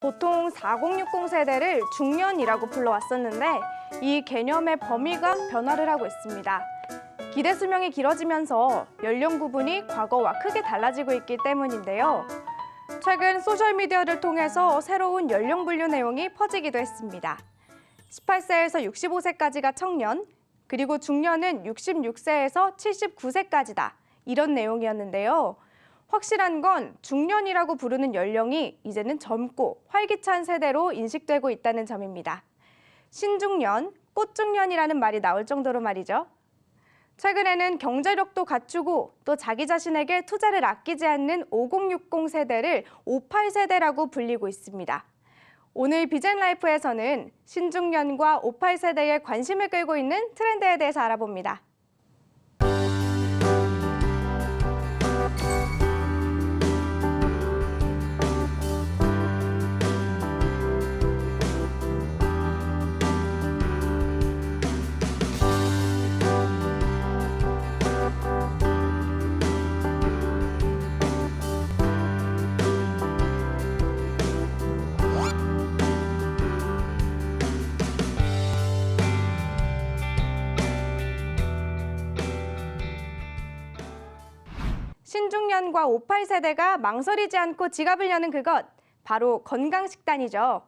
보통 4060 세대를 중년이라고 불러왔었는데 이 개념의 범위가 변화를 하고 있습니다. 기대 수명이 길어지면서 연령 구분이 과거와 크게 달라지고 있기 때문인데요. 최근 소셜미디어를 통해서 새로운 연령 분류 내용이 퍼지기도 했습니다. 18세에서 65세까지가 청년, 그리고 중년은 66세에서 79세까지다. 이런 내용이었는데요. 확실한 건 중년이라고 부르는 연령이 이제는 젊고 활기찬 세대로 인식되고 있다는 점입니다. 신중년, 꽃중년이라는 말이 나올 정도로 말이죠. 최근에는 경제력도 갖추고 또 자기 자신에게 투자를 아끼지 않는 5060 세대를 58세대라고 불리고 있습니다. 오늘 비젠라이프에서는 신중년과 58세대의 관심을 끌고 있는 트렌드에 대해서 알아봅니다. 신중년과 58세대가 망설이지 않고 지갑을 여는 그것, 바로 건강식단이죠.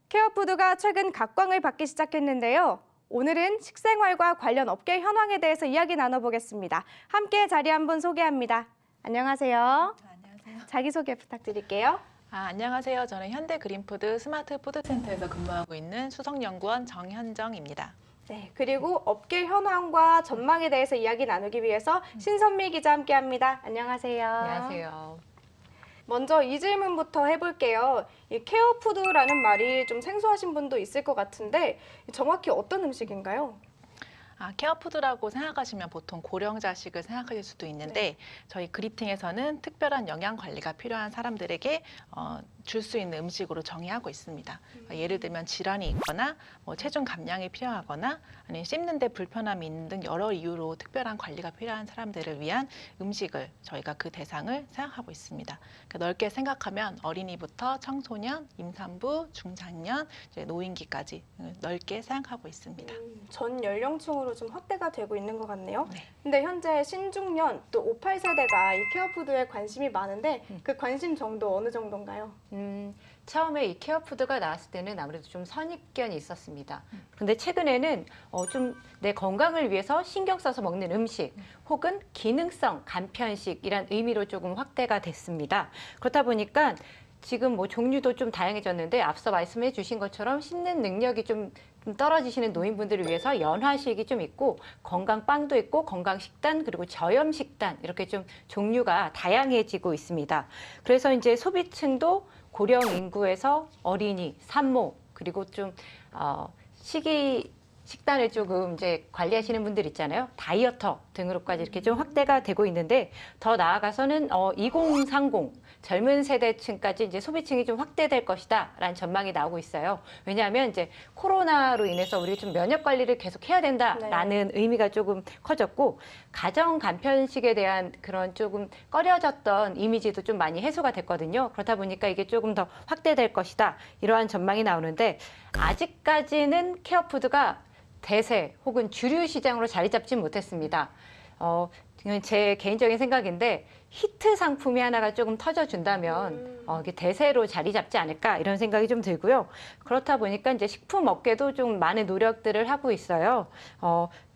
케어푸드가 최근 각광을 받기 시작했는데요. 오늘은 식생활과 관련 업계 현황에 대해서 이야기 나눠보겠습니다. 함께 자리 한 분 소개합니다. 안녕하세요. 안녕하세요. 자기소개 부탁드릴게요. 안녕하세요. 저는 현대그린푸드 스마트푸드센터에서 근무하고 있는 수석연구원 정현정입니다. 네, 그리고 업계 현황과 전망에 대해서 이야기 나누기 위해서 신선미 기자 함께합니다. 안녕하세요. 안녕하세요. 먼저 이 질문부터 해볼게요. 이 케어푸드라는 말이 좀 생소하신 분도 있을 것 같은데 정확히 어떤 음식인가요? 케어푸드라고 생각하시면 보통 고령자식을 생각하실 수도 있는데 저희 그리팅에서는 특별한 영양 관리가 필요한 사람들에게 줄 수 있는 음식으로 정의하고 있습니다. 예를 들면 질환이 있거나 체중 감량이 필요하거나 아니면 씹는데 불편함이 있는 등 여러 이유로 특별한 관리가 필요한 사람들을 위한 음식을 저희가 그 대상을 생각하고 있습니다. 그러니까 넓게 생각하면 어린이부터 청소년, 임산부, 중장년, 이제 노인기까지 넓게 생각하고 있습니다. 전 연령층으로 좀 확대가 되고 있는 것 같네요. 네. 근데 현재 신중년 또 58세대가 이 케어푸드에 관심이 많은데 그 관심 정도 어느 정도인가요? 처음에 이 케어푸드가 나왔을 때는 아무래도 좀 선입견이 있었습니다. 그런데 최근에는 좀 내 건강을 위해서 신경 써서 먹는 음식 혹은 기능성 간편식 이란 의미로 조금 확대가 됐습니다. 그렇다 보니까 지금 종류도 좀 다양해졌는데 앞서 말씀해 주신 것처럼 씹는 능력이 좀 떨어지시는 노인분들을 위해서 연화식이 좀 있고 건강빵도 있고 건강식단 그리고 저염식단 이렇게 좀 종류가 다양해지고 있습니다. 그래서 이제 소비층도 고령 인구에서 어린이, 산모 그리고 좀 식단을 조금 이제 관리하시는 분들 있잖아요. 다이어터 등으로까지 이렇게 좀 확대가 되고 있는데 더 나아가서는 2030 젊은 세대층까지 이제 소비층이 좀 확대될 것이다라는 전망이 나오고 있어요. 왜냐하면 이제 코로나로 인해서 우리가 좀 면역 관리를 계속 해야 된다라는 의미가 조금 커졌고 가정 간편식에 대한 그런 조금 꺼려졌던 이미지도 좀 많이 해소가 됐거든요. 그렇다 보니까 이게 조금 더 확대될 것이다. 이러한 전망이 나오는데 아직까지는 케어푸드가 대세 혹은 주류 시장으로 자리 잡지 못했습니다. 제 개인적인 생각인데 히트 상품이 하나가 조금 터져준다면 이게 대세로 자리 잡지 않을까 이런 생각이 좀 들고요. 그렇다 보니까 이제 식품 업계도 좀 많은 노력들을 하고 있어요.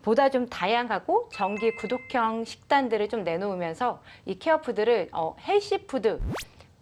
보다 좀 다양하고 정기 구독형 식단들을 좀 내놓으면서 이 케어푸드를 헬시푸드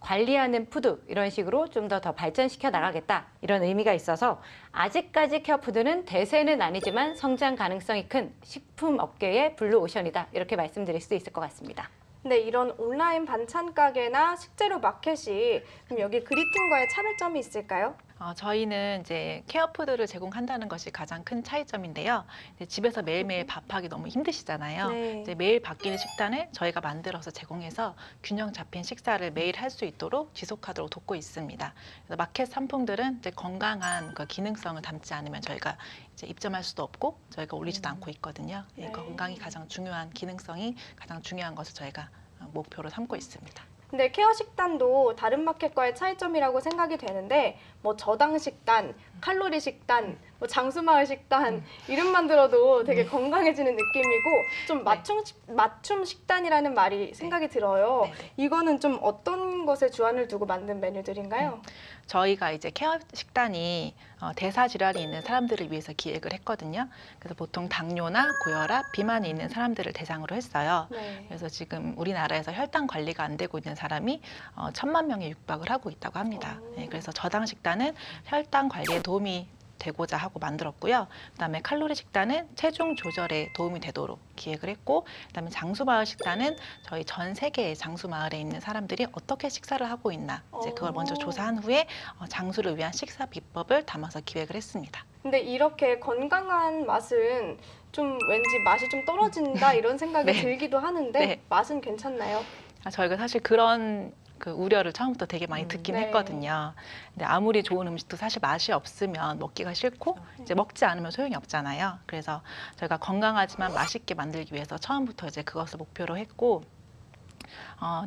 관리하는 푸드 이런 식으로 좀 더 발전시켜 나가겠다 이런 의미가 있어서 아직까지 케어푸드는 대세는 아니지만 성장 가능성이 큰 식품 업계의 블루오션이다 이렇게 말씀드릴 수 있을 것 같습니다. 근데 이런 온라인 반찬 가게나 식재료 마켓이 그럼 여기 그리팅과의 차별점이 있을까요? 저희는 이제 케어푸드를 제공한다는 것이 가장 큰 차이점인데요. 이제 집에서 매일매일 밥하기 너무 힘드시잖아요. 네. 이제 매일 바뀌는 식단을 저희가 만들어서 제공해서 균형 잡힌 식사를 매일 할 수 있도록 지속하도록 돕고 있습니다. 그래서 마켓 상품들은 이제 건강한 그 기능성을 담지 않으면 저희가 이제 입점할 수도 없고 저희가 올리지도 않고 있거든요. 네. 건강이 가장 중요한 기능성이 가장 중요한 것을 저희가 목표로 삼고 있습니다. 근데 케어 식단도 다른 마켓과의 차이점이라고 생각이 되는데 뭐 저당 식단, 칼로리 식단, 뭐 장수마을 식단 이름만 들어도 되게 건강해지는 느낌이고 좀 맞춤 식단이라는 말이 생각이 들어요. 네네. 이거는 좀 어떤 것에 주안을 두고 만든 메뉴들인가요? 저희가 이제 케어 식단이 대사 질환이 있는 사람들을 위해서 기획을 했거든요. 그래서 보통 당뇨나 고혈압, 비만이 있는 사람들을 대상으로 했어요. 네. 그래서 지금 우리나라에서 혈당 관리가 안 되고 있는 사람이 1,000만 명에 육박을 하고 있다고 합니다. 네, 그래서 저당 식단은 혈당 관리에 도움이 되고자 하고 만들었고요. 그다음에 칼로리 식단은 체중 조절에 도움이 되도록 기획을 했고, 그다음에 장수마을 식단은 저희 전 세계의 장수마을에 있는 사람들이 어떻게 식사를 하고 있나 이제 그걸 먼저 조사한 후에 장수를 위한 식사 비법을 담아서 기획을 했습니다. 근데 이렇게 건강한 맛은 좀 왠지 맛이 좀 떨어진다 이런 생각이 네. 들기도 하는데 네. 맛은 괜찮나요? 저희가 사실 그런 그 우려를 처음부터 되게 많이 듣긴 네. 했거든요. 근데 아무리 좋은 음식도 사실 맛이 없으면 먹기가 싫고 이제 먹지 않으면 소용이 없잖아요. 그래서 저희가 건강하지만 맛있게 만들기 위해서 처음부터 이제 그것을 목표로 했고,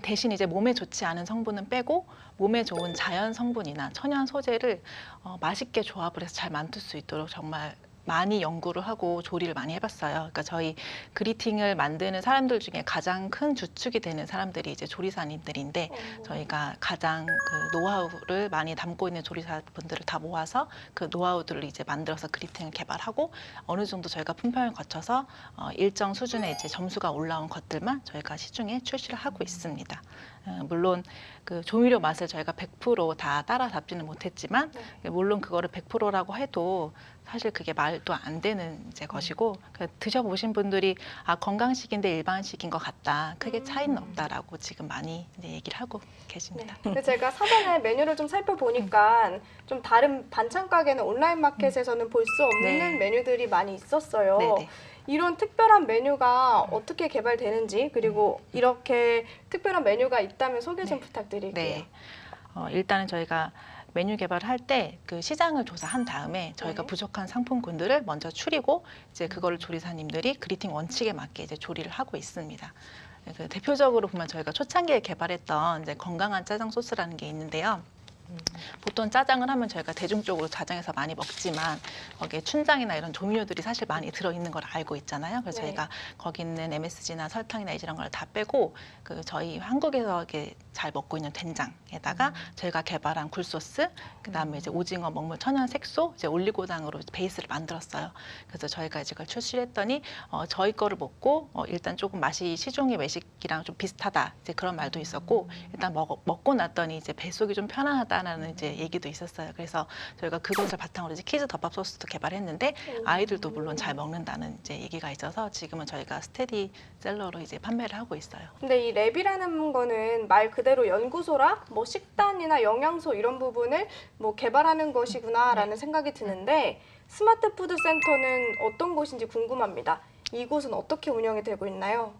대신 이제 몸에 좋지 않은 성분은 빼고 몸에 좋은 자연 성분이나 천연 소재를 맛있게 조합을 해서 잘 만들 수 있도록 정말 많이 연구를 하고 조리를 많이 해봤어요. 그러니까 저희 그리팅을 만드는 사람들 중에 가장 큰 주축이 되는 사람들이 이제 조리사님들인데, 저희가 가장 그 노하우를 많이 담고 있는 조리사분들을 다 모아서 그 노하우들을 이제 만들어서 그리팅을 개발하고, 어느 정도 저희가 품평을 거쳐서 일정 수준의 이제 점수가 올라온 것들만 저희가 시중에 출시를 하고 있습니다. 물론 그 조미료 맛을 저희가 100% 따라잡지는 못했지만, 물론 그거를 100%라고 해도 사실 그게 말도 안 되는 이제 것이고, 드셔보신 분들이 건강식인데 일반식인 것 같다, 크게 차이는 없다라고 지금 많이 이제 얘기를 하고 계십니다. 근데 제가 사전에 메뉴를 좀 살펴보니까 좀 다른 반찬 가게는 온라인 마켓에서는 볼 수 없는 네. 메뉴들이 많이 있었어요. 네네. 이런 특별한 메뉴가 어떻게 개발되는지, 그리고 이렇게 특별한 메뉴가 있다면 소개 좀 부탁드릴게요. 네. 일단은 저희가 메뉴 개발을 할 때 그 시장을 조사한 다음에 저희가 네. 부족한 상품군들을 먼저 추리고 이제 그거를 조리사님들이 그리팅 원칙에 맞게 이제 조리를 하고 있습니다. 그 대표적으로 보면 저희가 초창기에 개발했던 이제 건강한 짜장 소스라는 게 있는데요. 보통 짜장을 하면 저희가 대중적으로 자장에서 많이 먹지만 거기에 춘장이나 이런 조미료들이 사실 많이 들어있는 걸 알고 있잖아요. 그래서 네. 저희가 거기 있는 MSG나 설탕이나 이런 걸 다 빼고 그 저희 한국에서 이렇게 잘 먹고 있는 된장에다가 저희가 개발한 굴소스, 그다음에 이제 오징어, 먹물, 천연 색소, 이제 올리고당으로 베이스를 만들었어요. 그래서 저희가 이제 그걸 출시했더니 저희 거를 먹고 일단 조금 맛이 시중의 외식이랑 좀 비슷하다, 이제 그런 말도 있었고, 일단 먹고 났더니 이제 뱃속이 좀 편안하다라는 이제 얘기도 있었어요. 그래서 저희가 그것을 바탕으로 이제 키즈 덮밥 소스도 개발했는데 아이들도 물론 잘 먹는다는 이제 얘기가 있어서 지금은 저희가 스테디셀러로 이제 판매를 하고 있어요. 근데 이 랩이라는 거는 말 그대로 연구소라 뭐 식단이나 영양소 이런 부분을 뭐 개발하는 것이구나라는 생각이 드는데, 스마트 푸드 센터는 어떤 곳인지 궁금합니다. 이곳은 어떻게 운영이 되고 있나요?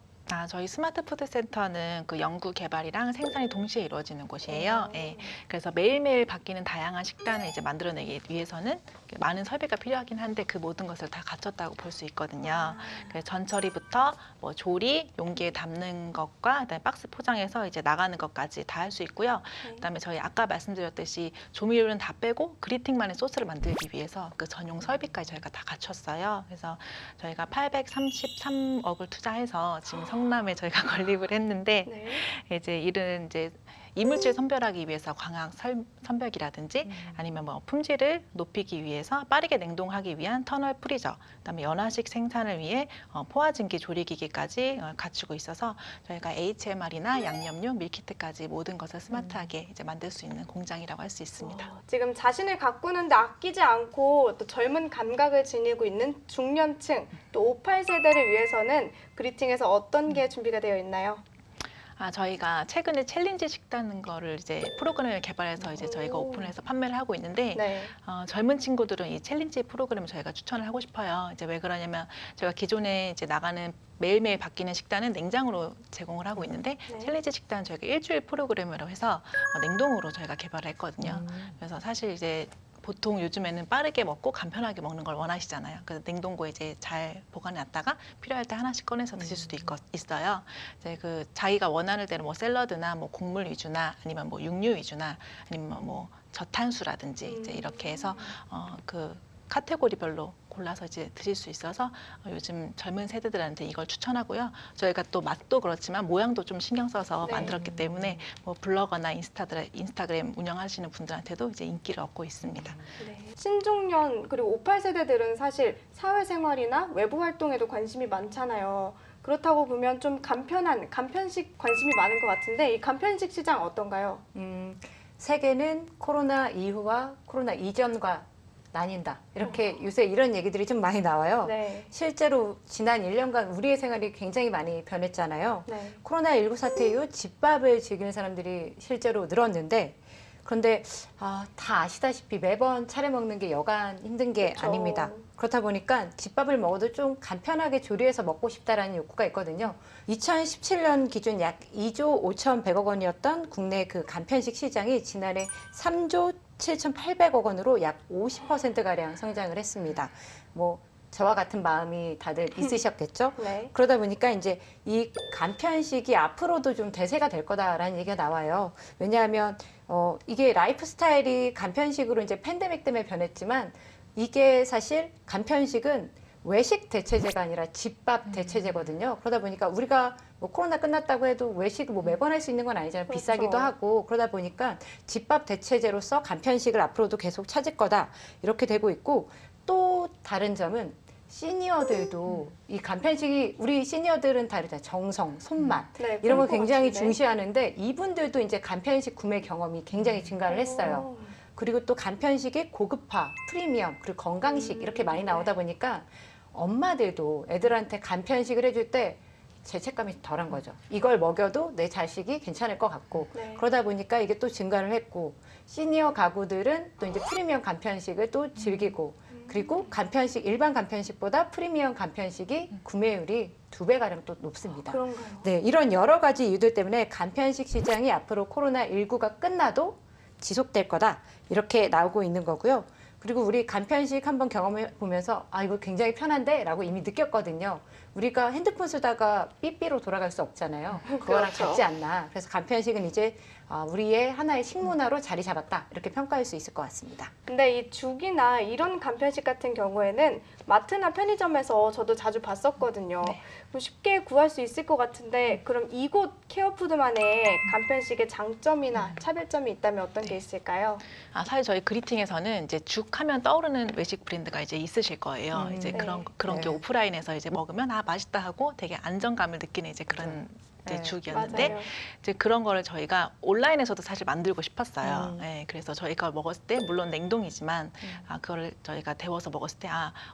저희 스마트 푸드 센터는 그 연구 개발이랑 생산이 동시에 이루어지는 곳이에요. 예. 그래서 매일매일 바뀌는 다양한 식단을 이제 만들어내기 위해서는 많은 설비가 필요하긴 한데 그 모든 것을 다 갖췄다고 볼 수 있거든요. 그래서 전처리부터 뭐 조리, 용기에 담는 것과 그다음에 박스 포장해서 이제 나가는 것까지 다 할 수 있고요. 그다음에 저희 아까 말씀드렸듯이 조미료는 다 빼고 그리팅만의 소스를 만들기 위해서 그 전용 설비까지 저희가 다 갖췄어요. 그래서 저희가 833억을 투자해서 지금 성남에 저희가 건립을 했는데, 네. 이제 이런 이제 이물질 선별하기 위해서 광학 선별기라든지 아니면 뭐 품질을 높이기 위해서 빠르게 냉동하기 위한 터널 프리저, 그다음에 연화식 생산을 위해 포화증기 조리기기까지 갖추고 있어서 저희가 HMR이나 양념류, 밀키트까지 모든 것을 스마트하게 이제 만들 수 있는 공장이라고 할 수 있습니다. 지금 자신을 가꾸는데 아끼지 않고 또 젊은 감각을 지니고 있는 중년층, 또 58세대를 위해서는 그리팅에서 어떤 게 준비가 되어 있나요? 저희가 최근에 챌린지 식다는 거를 이제 프로그램을 개발해서 이제 저희가 오픈해서 판매를 하고 있는데, 네. 젊은 친구들은 이 챌린지 프로그램을 저희가 추천을 하고 싶어요. 이제 왜 그러냐면 저희가 기존에 이제 나가는 매일매일 바뀌는 식단은 냉장으로 제공을 하고 있는데, 네. 챌린지 식단은 저희가 일주일 프로그램으로 해서 냉동으로 저희가 개발을 했거든요. 그래서 사실 이제 보통 요즘에는 빠르게 먹고 간편하게 먹는 걸 원하시잖아요. 그래서 냉동고에 이제 잘 보관해놨다가 필요할 때 하나씩 꺼내서 드실 수도 있어요. 이제 그 자기가 원하는 대로 뭐 샐러드나 뭐 곡물 위주나 아니면 뭐 육류 위주나 아니면 뭐 저탄수라든지 이제 이렇게 해서 그 카테고리별로 골라서 이제 드실 수 있어서 요즘 젊은 세대들한테 이걸 추천하고요. 저희가 또 맛도 그렇지만 모양도 좀 신경 써서 네. 만들었기 때문에 뭐 블로거나 인스타그램 운영하시는 분들한테도 이제 인기를 얻고 있습니다. 네. 신중년 그리고 58세대들은 사실 사회생활이나 외부 활동에도 관심이 많잖아요. 그렇다고 보면 좀 간편한 간편식 관심이 많은 것 같은데 이 간편식 시장 어떤가요? 세계는 코로나 이후와 코로나 이전과 나뉜다. 이렇게 요새 이런 얘기들이 좀 많이 나와요. 네. 실제로 지난 1년간 우리의 생활이 굉장히 많이 변했잖아요. 네. 코로나19 사태 이후 집밥을 즐기는 사람들이 실제로 늘었는데 그런데 다 아시다시피 매번 차려 먹는 게 여간 힘든 게 그쵸. 아닙니다. 그렇다 보니까 집밥을 먹어도 좀 간편하게 조리해서 먹고 싶다라는 욕구가 있거든요. 2017년 기준 약 2조 5,100억 원이었던 국내 그 간편식 시장이 지난해 3조 7,800억 원으로 약 50%가량 성장을 했습니다. 뭐 저와 같은 마음이 다들 있으셨겠죠? 네. 그러다 보니까 이제 이 간편식이 앞으로도 좀 대세가 될 거다라는 얘기가 나와요. 왜냐하면 이게 라이프 스타일이 간편식으로 이제 팬데믹 때문에 변했지만 이게 사실 간편식은 외식 대체제가 아니라 집밥 대체제거든요. 그러다 보니까 우리가 뭐 코로나 끝났다고 해도 외식을 뭐 매번 할 수 있는 건 아니잖아요. 그렇죠. 비싸기도 하고 그러다 보니까 집밥 대체제로서 간편식을 앞으로도 계속 찾을 거다 이렇게 되고 있고 또 다른 점은 시니어들도 이 간편식이 우리 시니어들은 다 이렇잖아요. 정성, 손맛 네, 이런 걸 그럴 것 굉장히 같은데. 중시하는데 이분들도 이제 간편식 구매 경험이 굉장히 증가를 했어요. 그리고 또 간편식의 고급화, 프리미엄, 그리고 건강식 이렇게 많이 나오다 보니까 엄마들도 애들한테 간편식을 해줄 때 죄책감이 덜한 거죠. 이걸 먹여도 내 자식이 괜찮을 것 같고 네. 그러다 보니까 이게 또 증가를 했고 시니어 가구들은 또 이제 프리미엄 간편식을 또 즐기고 그리고 간편식 일반 간편식보다 프리미엄 간편식이 구매율이 2배가량 또 높습니다. 그런가요? 네, 이런 여러 가지 이유들 때문에 간편식 시장이 앞으로 코로나19가 끝나도 지속될 거다 이렇게 나오고 있는 거고요. 그리고 우리 간편식 한번 경험해 보면서 이거 굉장히 편한데 라고 이미 느꼈거든요. 우리가 핸드폰 쓰다가 삐삐로 돌아갈 수 없잖아요. 그거랑 그렇죠. 같지 않나. 그래서 간편식은 이제 우리의 하나의 식문화로 자리 잡았다 이렇게 평가할 수 있을 것 같습니다. 근데 이 죽이나 이런 간편식 같은 경우에는 마트나 편의점에서 저도 자주 봤었거든요. 네. 그럼 쉽게 구할 수 있을 것 같은데 그럼 이곳 케어푸드만의 간편식의 장점이나 차별점이 있다면 어떤 게 있을까요? 사실 저희 그리팅에서는 이제 죽 하면 떠오르는 외식 브랜드가 이제 있으실 거예요. 이제 네. 그런 게 네. 오프라인에서 이제 먹으면 맛있다 하고 되게 안정감을 느끼는 이제 그런 이제 네. 죽이었는데 맞아요. 이제 그런 거를 저희가 온라인에서도 사실 만들고 싶었어요. 음. 네, 그래서 저희가 먹었을 때 물론 냉동이지만 그거를 저희가 데워서 먹었을 때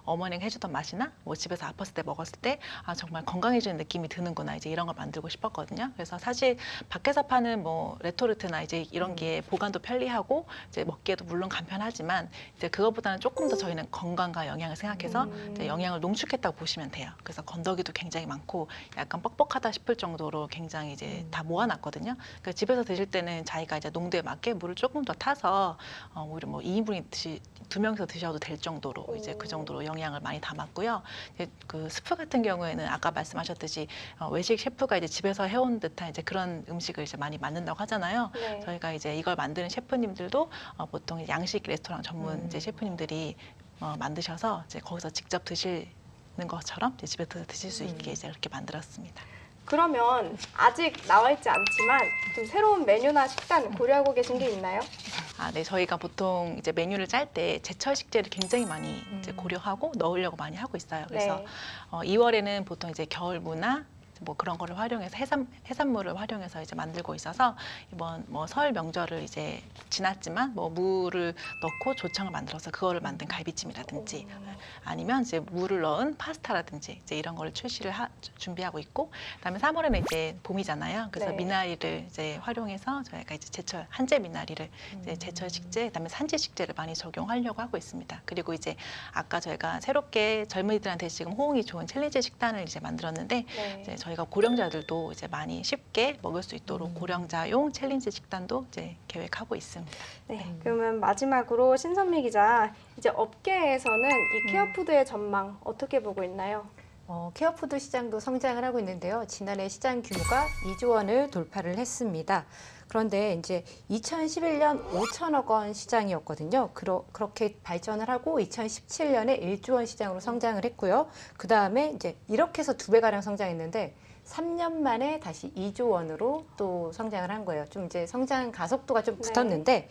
어머니가 해주던 맛이나 뭐 집에서 아팠을 때 먹었을 때 정말 건강해지는 느낌이 드는구나 이제 이런 걸 만들고 싶었거든요. 그래서 사실 밖에서 파는 뭐 레토르트나 이제 이런 게 보관도 편리하고 이제 먹기에도 물론 간편하지만 이제 그거보다는 조금 더 저희는 건강과 영양을 생각해서 이제 영양을 농축했다고 보시면 돼요. 그래서 건더기도 굉장히 많고 약간 뻑뻑하다 싶을 정도로 굉장히 이제 다 모아놨거든요. 그러니까 집에서 드실 때는 자기가 이제 농도에 맞게 물을 조금 더 타서 오히려 뭐 2인분이 2명이서 드셔도 될 정도로 이제 그 정도로 영양을 많이 담았고요. 이제 그 스프 같은 경우에는 아까 말씀하셨듯이 외식 셰프가 이제 집에서 해온 듯한 이제 그런 음식을 이제 많이 만든다고 하잖아요. 네. 저희가 이제 이걸 만드는 셰프님들도 보통 양식 레스토랑 전문 이제 셰프님들이 만드셔서 이제 거기서 직접 드시는 것처럼 이제 집에서 드실 수 있게 이제 이렇게 만들었습니다. 그러면 아직 나와 있지 않지만 좀 새로운 메뉴나 식단 고려하고 계신 게 있나요? 네, 저희가 보통 이제 메뉴를 짤 때 제철 식재를 굉장히 많이 이제 고려하고 넣으려고 많이 하고 있어요. 그래서 네. 2월에는 보통 이제 겨울무나 뭐 그런 거를 활용해서 해산물을 활용해서 이제 만들고 있어서 이번 뭐 설 명절을 이제 지났지만 뭐 무를 넣고 조청을 만들어서 그거를 만든 갈비찜이라든지 아니면 이제 무를 넣은 파스타라든지 이제 이런 거를 준비하고 있고 그다음에 3월에는 이제 봄이잖아요. 그래서 네. 미나리를 이제 활용해서 저희가 이제 제철 한제 미나리를 이제 제철 식재 그다음에 산지 식재를 많이 적용하려고 하고 있습니다. 그리고 이제 아까 저희가 새롭게 젊은이들한테 지금 호응이 좋은 챌린지 식단을 이제 만들었는데 네. 이제 저희가 고령자들도 이제 많이 쉽게 먹을 수 있도록 고령자용 챌린지 식단도 이제 계획하고 있습니다. 네, 그러면 마지막으로 신선미 기자, 이제 업계에서는 이 케어푸드의 전망 어떻게 보고 있나요? 케어푸드 시장도 성장을 하고 있는데요. 지난해 시장 규모가 2조 원을 돌파를 했습니다. 그런데 이제 2011년 5천억 원 시장이었거든요. 그렇게 발전을 하고 2017년에 1조 원 시장으로 성장을 했고요. 그 다음에 이제 이렇게 해서 2배가량 성장했는데 3년 만에 다시 2조 원으로 또 성장을 한 거예요. 좀 이제 성장 가속도가 좀 붙었는데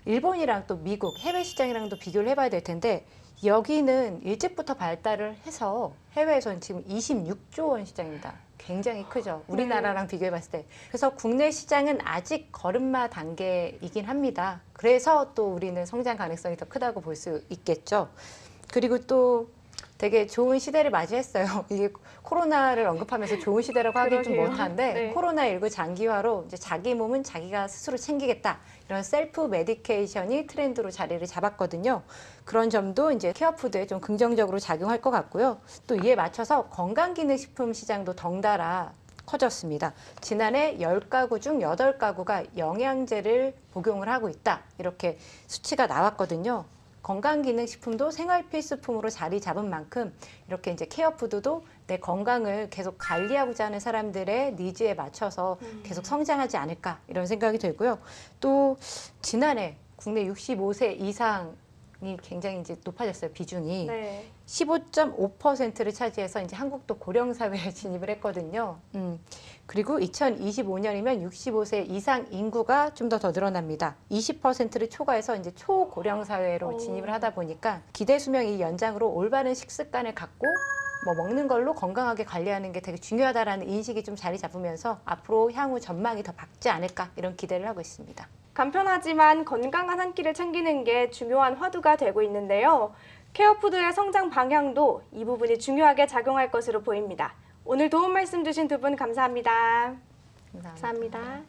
일본이랑 또 미국 해외 시장이랑도 비교를 해봐야 될 텐데 여기는 일찍부터 발달을 해서 해외에서는 지금 26조 원 시장입니다. 굉장히 크죠. 우리나라랑 비교해 봤을 때. 그래서 국내 시장은 아직 걸음마 단계이긴 합니다. 그래서 또 우리는 성장 가능성이 더 크다고 볼 수 있겠죠. 그리고 또 되게 좋은 시대를 맞이했어요. 이게 코로나를 언급하면서 좋은 시대라고 하긴 좀 그러게요. 못한데 네. 코로나19 장기화로 이제 자기 몸은 자기가 스스로 챙기겠다. 이런 셀프 메디케이션이 트렌드로 자리를 잡았거든요. 그런 점도 이제 케어푸드에 좀 긍정적으로 작용할 것 같고요. 또 이에 맞춰서 건강기능식품 시장도 덩달아 커졌습니다. 지난해 10가구 중 8가구가 영양제를 복용을 하고 있다. 이렇게 수치가 나왔거든요. 건강기능식품도 생활필수품으로 자리 잡은 만큼 이렇게 이제 케어푸드도 내 건강을 계속 관리하고자 하는 사람들의 니즈에 맞춰서 계속 성장하지 않을까 이런 생각이 들고요. 또 지난해 국내 65세 이상이 굉장히 이제 높아졌어요. 비중이. 네. 15.5%를 차지해서 이제 한국도 고령 사회에 진입을 했거든요. 그리고 2025년이면 65세 이상 인구가 좀 더 늘어납니다. 20%를 초과해서 이제 초고령 사회로 진입을 하다 보니까 기대 수명이 연장으로 올바른 식습관을 갖고 뭐 먹는 걸로 건강하게 관리하는 게 되게 중요하다라는 인식이 좀 자리 잡으면서 앞으로 향후 전망이 더 밝지 않을까 이런 기대를 하고 있습니다. 간편하지만 건강한 한 끼를 챙기는 게 중요한 화두가 되고 있는데요. 케어푸드의 성장 방향도 이 부분이 중요하게 작용할 것으로 보입니다. 오늘 도움 말씀 주신 두 분 감사합니다. 감사합니다.